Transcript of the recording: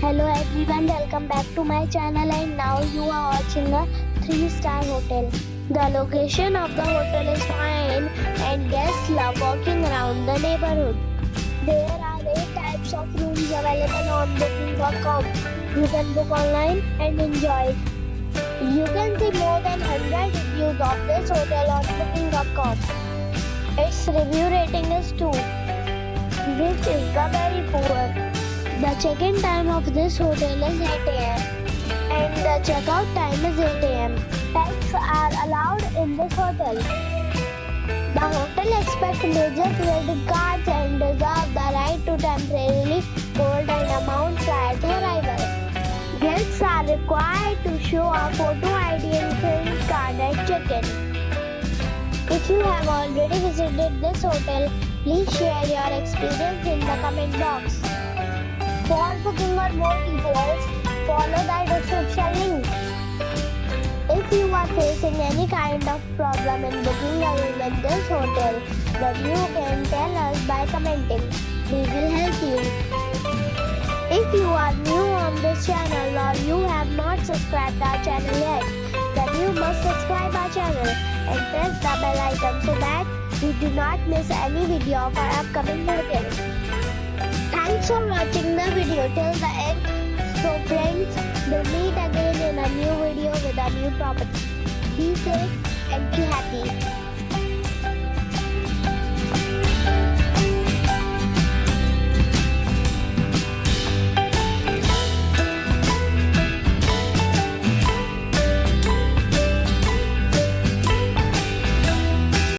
Hello everyone, welcome back to my channel and now you are watching a 3-star hotel. The location of the hotel is fine and guests love walking around the neighborhood. There are 8 types of rooms available on booking.com. You can book online and enjoy it. You can see more than 100 reviews of this hotel on booking.com. Its review rating is 2, which is the very poor. The check-in time of this hotel is 8 am and the check-out time is 8 am. Pets are allowed in this hotel. The hotel accepts major credit cards and reserves the right to temporarily hold an amount prior to arrival. Guests are required to show a photo ID and credit card at check-in. If you have already visited this hotel, please share your experience in the comment box. For booking or more details, follow the description link. If you are facing any kind of problem in booking a room in this hotel, then you can tell us by commenting. We will help you. If you are new on this channel or you have not subscribed our channel yet, then you must subscribe our channel and press the bell icon so that you do not miss any video of our upcoming hotels. Thanks for watching the video till the end. So friends, we'll meet again in a new video with a new property. Be safe and be happy.